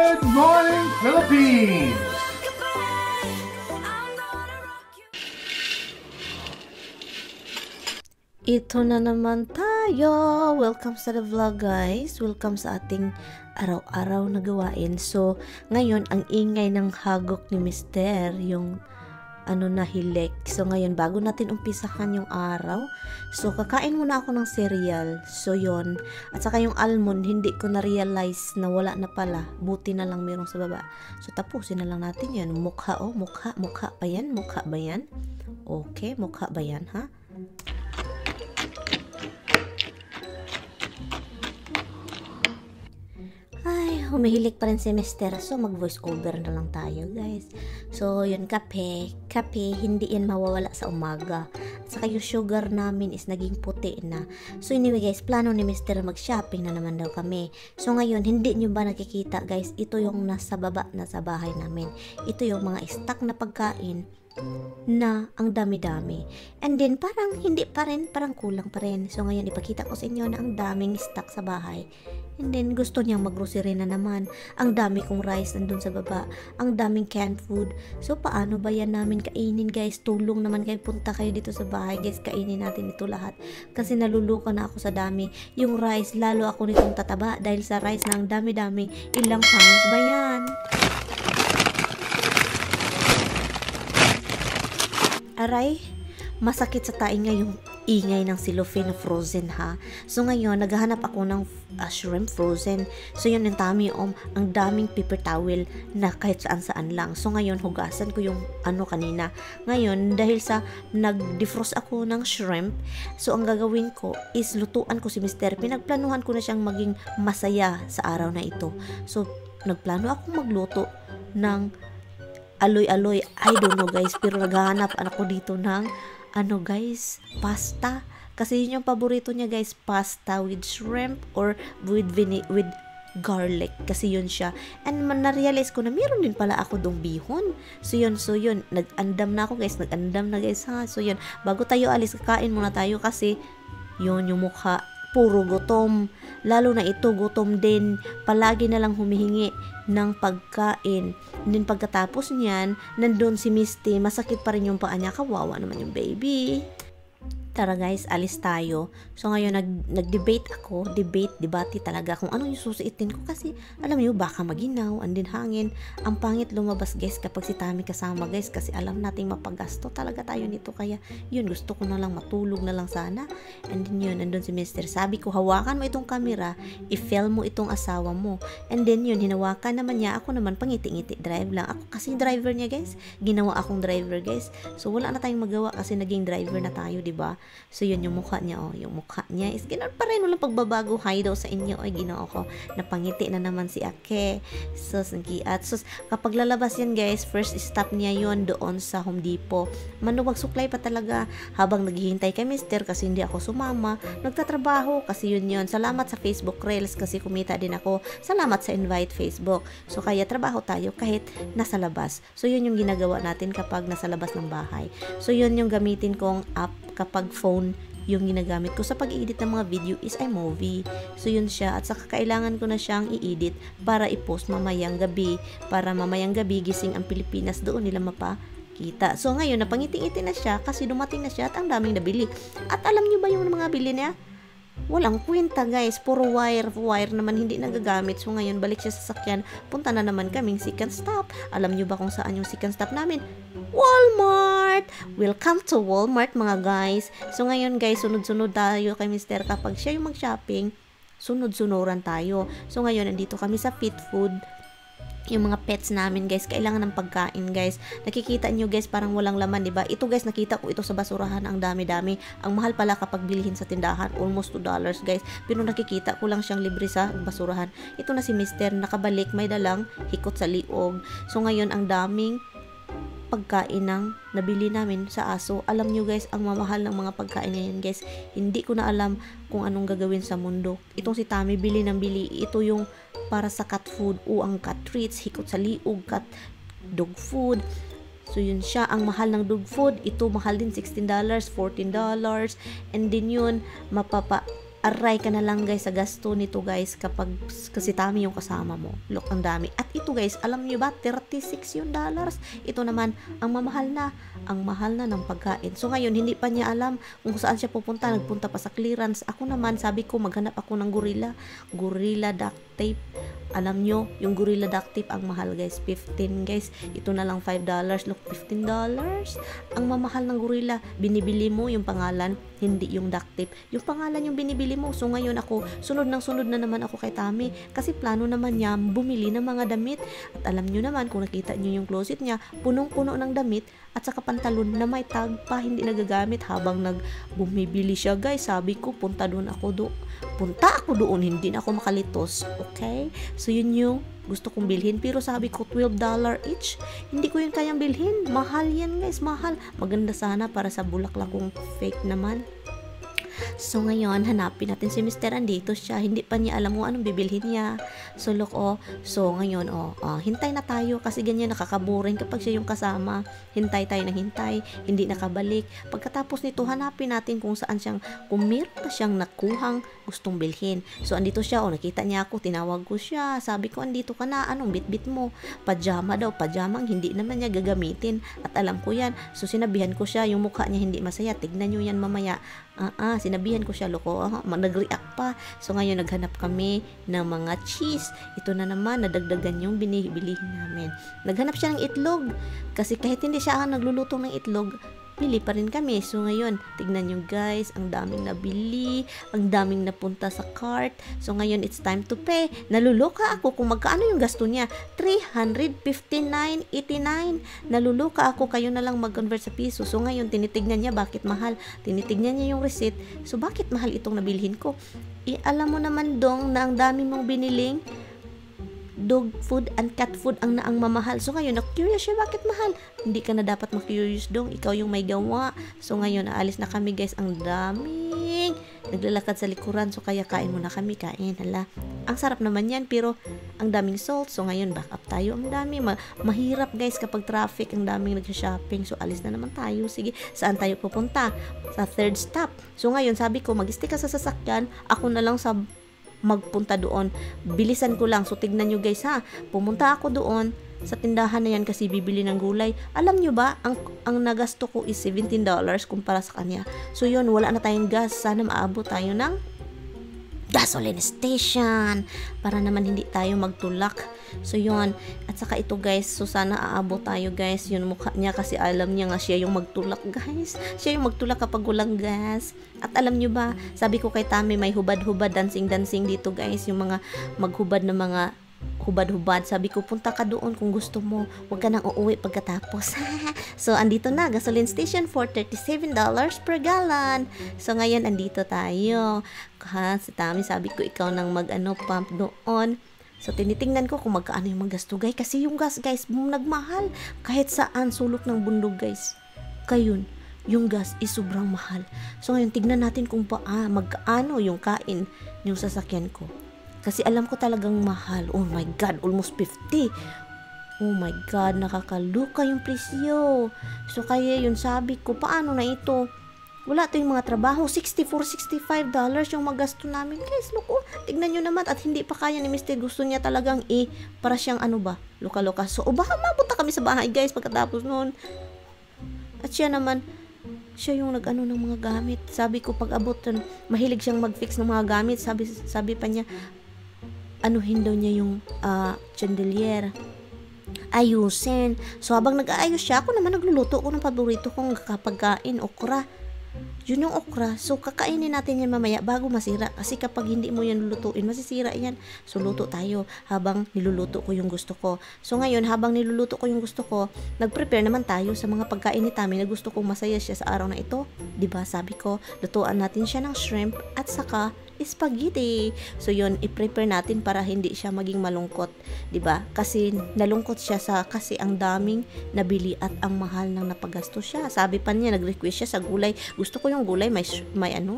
Good morning, Philippines! Ito na naman tayo! Welcome sa the vlog, guys. Welcome sa ating araw-araw na gawain. So, ngayon, ang ingay ng hagok ni Mister, yung nahilek. So, ngayon, bago natin umpisahan yung araw, so, kakain muna ako ng cereal. So, yon. At saka yung almond, hindi ko na-realize na wala na pala. Buti na lang meron sa baba. So, tapusin na lang natin yan. Mukha, oh. Mukha pa yan? Mukha ba yan? Okay, mukha ba yan, ha? Humihilik pa rin si Mister. So, mag-voice over na lang tayo, guys. So, yun, kape. Kape, hindi yan mawawala sa umaga. At saka yung sugar namin is naging puti na. So, anyway, guys, plano ni Mister mag-shopping na naman daw kami. So, ngayon, hindi nyo ba nakikita, guys? Ito yung nasa baba na sa bahay namin. Ito yung mga stock na pagkain na ang dami-dami. And then, parang hindi pa rin, parang kulang pa rin. So, ngayon, ipakita ko sa inyo na ang daming stock sa bahay. And then, gusto niyang mag-grocery na naman. Ang dami kong rice nandun sa baba. Ang daming canned food. So, paano ba yan namin kainin, guys? Tulong naman kayo. Punta kayo dito sa bahay, guys. Kainin natin ito lahat. Kasi naluluka na ako sa dami. Yung rice, lalo ako nitong tataba. Dahil sa rice na ang dami-dami. Ilang pounds ba yan? Aray, masakit sa tainga yung ingay ng cellophane na frozen, ha. So ngayon, naghahanap ako ng shrimp frozen. So yun yung tami, ang daming paper towel na kahit saan-saan lang. So ngayon, hugasan ko yung kanina. Ngayon, dahil sa nag-defrost ako ng shrimp, so ang gagawin ko is lutuan ko si Mister. Pinagplanuhan ko na siyang maging masaya sa araw na ito. So, nagplano akong magluto ng aloy-aloy. I don't know, guys, pero naghahanap ako dito ng guys, pasta. Kasi yun yung paborito niya, guys, pasta with shrimp or with garlic. Kasi yun siya. And na-realize ko na meron din pala ako dong bihon. So yun. Nag-andam na ako, guys. Nag-andam na, guys, ha. So yun. Bago tayo alis, kakain muna tayo kasi yun yung mukha. Puro gutom. Lalo na ito, gutom din. Palagi na lang humihingi ng pagkain. And then pagkatapos niyan, nandun si Misty, masakit pa rin yung paa niya. Kawawa naman yung baby. Tara, guys, alis tayo. So ngayon, nag-debate ako. Debate talaga kung ano yung susuitin ko. Kasi, alam niyo, baka maginaw, andin hangin. Ang pangit lumabas, guys, kapag si Tami kasama, guys. Kasi alam nating mapagasto talaga tayo nito. Kaya, yun, gusto ko na lang matulog na lang sana. And then yun, andun si Mister. Sabi ko, hawakan mo itong camera, i-film mo itong asawa mo. And then yun, hinawakan naman niya. Ako naman, pangiti-ngiti, drive lang. Ako kasi driver niya, guys. Ginawa akong driver, guys. So, wala na tayong magawa kasi naging driver na tayo, diba? So, yun yung mukha niya, yung mukha niya is ganoon pa rin, walang pagbabago. Hi daw sa inyo, ginoo ko. Napangiti na naman si Ake. So, kapag lalabas yan, guys, first stop niya yun doon sa Home Depot. Manuwag suklay pa talaga habang naghihintay kay Mister kasi hindi ako sumama. Nagtatrabaho kasi yun. Salamat sa Facebook Reels kasi kumita din ako. Salamat sa invite Facebook. So, kaya trabaho tayo kahit nasa labas. So, yun yung ginagawa natin kapag nasa labas ng bahay. So, yun yung gamitin kong app kapag phone yung ginagamit ko sa pag-i-edit ng mga video is iMovie. So yun siya, at saka kailangan ko na siyang i-edit para i-post mamayang gabi, para mamayang gabi gising ang Pilipinas, doon nila mapakita. So ngayon napangiti-ngiti na siya kasi dumating na siya at ang daming nabili. At alam niyo ba yung mga bili niya? Walang kwenta, guys, puro wire naman, hindi nagagamit. So ngayon balik siya sa sakyan, punta na naman kaming second stop. Alam niyo ba kung saan yung second stop namin? Walmart! Welcome to Walmart, mga guys. So ngayon, guys, sunod-sunod tayo kay Mister. Kapag siya yung mag-shopping, sunod-sunuran tayo. So ngayon, nandito kami sa Fit Food. Yung mga pets namin, guys, kailangan ng pagkain, guys. Nakikita nyo, guys, parang walang laman, diba? Ito, guys, nakita ko ito sa basurahan, ang dami-dami. Ang mahal pala kapag bilihin sa tindahan, almost $2, guys. Pero nakikita ko lang siyang libre sa basurahan. Ito na si Mister, nakabalik, may dalang hikot sa liog. So ngayon, ang daming pagkain ng nabili namin sa aso. Alam nyo, guys, ang mamahal ng mga pagkain ngayon, guys. Hindi ko na alam kung anong gagawin sa mundo. Itong si Tami, bili ng bili. Ito yung para sa cat food. Ang cat treats, hikot sa liog, cat dog food. So yun siya, ang mahal ng dog food. Ito mahal din, $16, $14. And then yun, aray ka na lang guys sa gasto nito guys kapag kasi Tami yung kasama mo. Look, ang dami. At ito guys, alam nyo ba, 36 yung dollars. Ito naman, ang mahal na ng pagkain. So ngayon, hindi pa niya alam kung saan siya pupunta. Nagpunta pa sa clearance. Ako naman, sabi ko, maghanap ako ng Gorilla duct tape. Alam nyo, yung Gorilla duct tape ang mahal guys, 15 guys. Ito na lang $5. Look, $15. Ang mamahal ng Gorilla, binibili mo yung pangalan, hindi yung duct tape. Yung pangalan yung binibili mo. So ngayon ako, sunod na naman ako kay Tami kasi plano naman niya bumili ng mga damit. At alam nyo naman, kung nakita nyo yung closet niya, punong-puno ng damit at saka pantalon na may tag pa, hindi nagagamit. Habang bumibili siya guys, sabi ko, punta ako doon, hindi na ako makalitos. Okay? So yun yung gusto kong bilhin, pero sabi ko $12 each, hindi ko yun kayang bilhin. Mahal yan guys, mahal. Maganda sana para sa bulaklak kong fake naman. So ngayon, hanapin natin si Mr. Andito siya. Hindi pa niya alam mo anong bibilhin niya. So look, so ngayon, hintay na tayo kasi ganyan nakakaboring kapag siya yung kasama. Hintay tayo na hintay, hindi nakabalik. Pagkatapos nito, hanapin natin kung saan kung meron na siyang nakuhang gustong bilhin. So andito siya, nakita niya ako, tinawag ko siya. Sabi ko, andito ka na, anong bitbit mo? Pajama daw, pajamang hindi naman niya gagamitin. At alam ko yan. So sinabihan ko siya, yung mukha niya hindi masaya. Tignan niyo yan mamaya. Sinabihan ko siya, loko, nag-react pa. So ngayon naghanap kami ng mga cheese. Ito na naman, nadagdagan yung binibilihin namin. Naghanap siya ng itlog kasi kahit hindi siya nagluluto ng itlog, bili pa rin kami. So ngayon, tignan nyo guys, ang daming nabili, ang daming napunta sa cart. So ngayon, it's time to pay. Naluluka ako kung magkaano yung gasto niya. $359.89. Naluluka ako, kayo na lang mag-convert sa piso. So ngayon, tinitignan niya bakit mahal. Tinitignan niya yung receipt. So bakit mahal itong nabilhin ko? Alam mo naman dong na ang dami mong biniling dog food and cat food ang mamahal. So ngayon, na-curious siya bakit mahal. Hindi ka na dapat ma-curious dong. Ikaw yung may gawa. So ngayon, aalis na kami guys. Ang daming naglalakad sa likuran. So kaya kain muna kami. Kain. Hala. Ang sarap naman yan. Pero ang daming salt. So ngayon, back up tayo. Ang dami. Mahirap guys kapag traffic. Ang daming nag-shopping. So alis na naman tayo. Sige, saan tayo pupunta? Sa third stop. So ngayon, sabi ko, mag-stay ka sa sasakyan. Ako na lang sa magpunta doon. Bilisan ko lang. So, tignan nyo guys ha. Pumunta ako doon sa tindahan na yan kasi bibili ng gulay. Alam nyo ba, ang nagasto ko is $17 kumpara sa kanya. So, yun, wala na tayong gas. Sana maabot tayo ng gasoline station para naman hindi tayo magtulak. So yun, at saka ito guys, so sana aabot tayo guys. Yun mukha niya kasi alam niya nga siya yung magtulak guys. Siya yung magtulak kapag walang gas. At alam nyo ba, sabi ko kay Tami, may hubad-hubad, dancing-dancing dito guys. Yung mga maghubad na mga hubad-hubad. Sabi ko, punta ka doon kung gusto mo. Huwag ka nang uuwi pagkatapos. So, andito na, gasoline station for $37 per gallon. So, ngayon, andito tayo. Si Tami, sabi ko, ikaw nang pump doon. So, tinitingnan ko kung magkaano yung magasto guys. Kasi yung gas guys, nagmahal. Kahit saan, sulok ng bundok guys. Kayun, yung gas is sobrang mahal. So, ngayon, tignan natin kung magkaano yung kain yung sasakyan ko. Kasi alam ko talagang mahal. Oh my God, almost 50. Oh my God, nakakaluka yung presyo. So, kaya yun sabi ko, paano na ito? Wala to yung mga trabaho. $64, $65 yung magasto namin. Guys, look, tignan nyo naman. At hindi pa kaya ni Mr. Gusto niya talagang para siyang luka-luka. So, baka mapunta kami sa bahay, guys, pagkatapos noon. At siya naman, siya yung ng mga gamit. Sabi ko, pag abot, mahilig siyang mag-fix ng mga gamit. Sabi pa niya, anuhin daw niya yung chandelier. Ayusin. So, habang nag-aayos siya, ako naman nagluluto ko ng paborito kong kapagkain, okra. Yun yung okra. So, kakainin natin yan mamaya bago masira. Kasi kapag hindi mo yan lulutuin, masisira yan. So, luto tayo habang niluluto ko yung gusto ko. So, ngayon, habang niluluto ko yung gusto ko, nag-prepare naman tayo sa mga pagkain ni Tami na gusto kong masaya siya sa araw na ito. Diba? Sabi ko, lutuan natin siya ng shrimp at saka spaghetti. So yun, i-prepare natin para hindi siya maging malungkot, 'di ba? Kasi nalungkot siya kasi ang daming nabili at ang mahal nang napagasto siya. Sabi pa niya, nag-request siya sa gulay. Gusto ko yung gulay may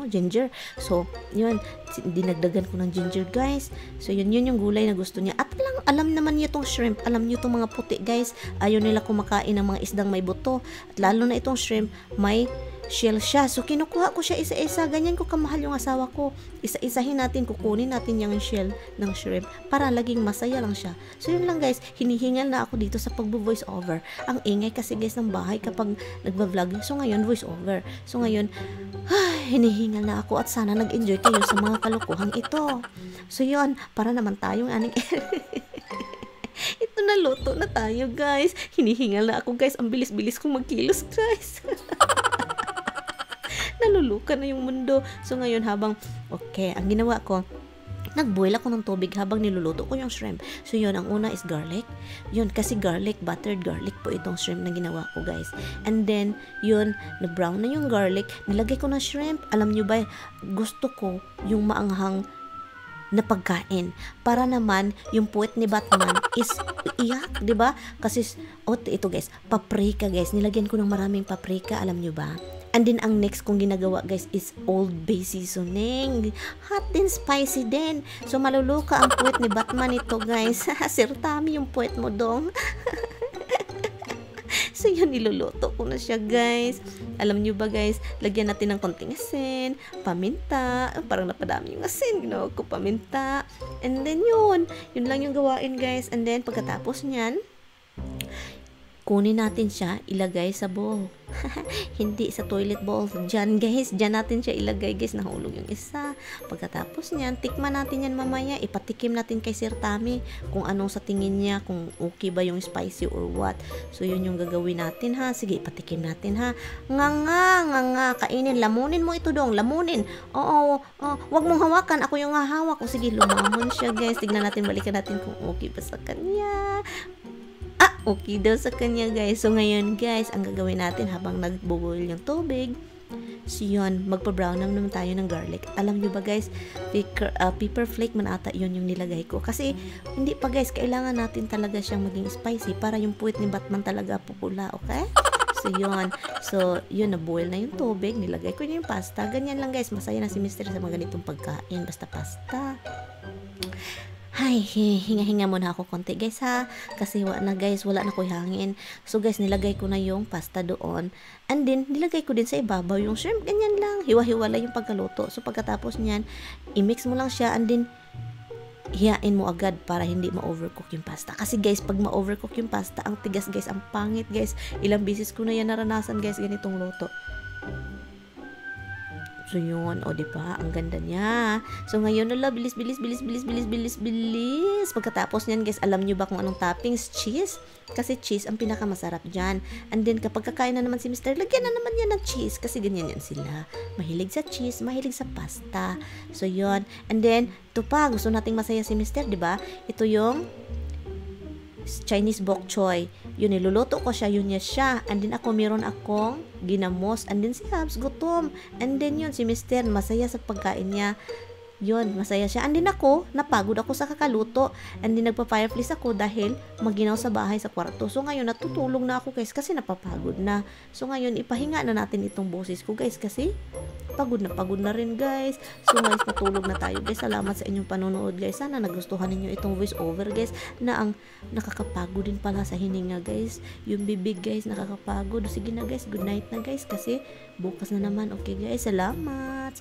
ginger. So, yun, dinagdagan ko ng ginger, guys. So yun yung gulay na gusto niya. At alam naman niya tong shrimp. Alam niyo tong mga puti, guys. Ayaw nila kumakain ng mga isdang may buto. At lalo na itong shrimp, may shell siya. So, kinukuha ko siya isa-isa. Ganyan ko kamahal yung asawa ko. Isa-isahin natin, kukunin natin yung shell ng shrimp para laging masaya lang siya. So, yun lang guys. Hinihingal na ako dito sa pagbo-voice over. Ang ingay kasi guys ng bahay kapag nagba-vlog. So, ngayon, voice over. So, ngayon, hinihingal na ako at sana nag-enjoy kayo sa mga kalokohang ito. So, yun. Para naman tayong aning ito na, luto na tayo guys. Hinihingal na ako guys. Ang bilis-bilis kong magkilos guys. Nalulukan na yung mundo. So ngayon habang, okay, ang ginawa ko, nagboil ako ng tubig habang niluluto ko yung shrimp. So yun, ang una is garlic. Yun, kasi garlic, buttered garlic po itong shrimp na ginawa ko guys. And then, yun, na-brown na yung garlic. Nilagay ko na shrimp. Alam nyo ba, gusto ko yung maanghang na pagkain. Para naman, yung puwet ni Batman is iyak, di ba? Kasi, ito guys, paprika guys. Nilagyan ko ng maraming paprika, alam nyo ba? And then, ang next kong ginagawa guys is Old Bay seasoning. Hot din, spicy din. So, maluluka ang puwet ni Batman ito guys. Sir Tommy, yung puwet mo dong. So, yun, niluluto ko na siya, guys. Alam nyo ba, guys, lagyan natin ng konting asin, paminta. Parang napadami yung asin. Ginawa ko paminta. And then, yun lang yung gawain, guys. And then, pagkatapos niyan, kunin natin siya, ilagay sa bowl. Hindi sa toilet bowl. Diyan guys, diyan natin siya ilagay guys. Nahulog yung isa. Pagkatapos niyan, tikman natin yan mamaya. Ipatikim natin kay Sir Tommy kung anong sa tingin niya, kung okay ba yung spicy or what. So yun yung gagawin natin ha. Sige, ipatikim natin ha. Nga, kainin. Lamunin mo ito dong, lamunin. Oo, wag mong hawakan. Ako yung hahawak. O sige, lumamon siya guys. Tignan natin, balikan natin kung okay ba sa kanya. Okay daw sa kanya guys. So ngayon guys, ang gagawin natin habang nagbo-boil yung tubig, so yun, magpa-brown naman tayo ng garlic. Alam nyo ba guys, pepper flake man ata yun yung nilagay ko. Kasi hindi pa guys, kailangan natin talaga siyang maging spicy para yung puwit ni Batman talaga pupula, okay? So yun, na-boil na yung tubig, nilagay ko yung pasta. Ganyan lang guys, masaya na si Mister sa mga ganitong pagkain, basta pasta. Ay, hinga-hinga muna ako konti guys ha. Kasi wala na ko hangin. So guys, nilagay ko na yung pasta doon. And then, nilagay ko din sa ibabaw yung shrimp. Ganyan lang. Hiwa-hiwala yung pagkaluto. So pagkatapos niyan, i-mix mo lang siya. And then, hiyain mo agad para hindi ma-overcook yung pasta. Kasi guys, pag ma-overcook yung pasta, ang tigas guys, ang pangit guys. Ilang beses ko na yan naranasan guys, ganitong luto. So yun, diba? Ang ganda niya. So ngayon, bilis. Pagkatapos niyan guys, alam nyo ba kung anong toppings? Cheese. Kasi cheese ang pinakamasarap dyan. And then kapag kakain na naman si Mr., lagyan na naman yan ng cheese. Kasi ganyan yan sila. Mahilig sa cheese, mahilig sa pasta. So yun. And then, ito pa, gusto nating masaya si Mr., diba? Ito yung Chinese bok choy. Yun, niluluto ko siya, yun niya siya. And then ako, meron akong ginamos. And then si Habs, gutom. And then yun, si Mr. masaya sa pagkain niya. Yun, masaya siya. And then ako, napagod ako sa kakaluto. And then nagpa-fireplace ako dahil maginaw sa bahay sa kwarto. So ngayon, natutulog na ako guys kasi napapagod na. So ngayon, ipahinga na natin itong boses ko guys kasi pagod na rin guys. So guys, natulog na tayo guys. Salamat sa inyong panonood guys. Sana nagustuhan ninyo itong voice over guys na ang nakakapagod din pala sa hininga guys. Yung bibig guys, nakakapagod. Sige na guys, good night na guys kasi bukas na naman. Okay guys, salamat.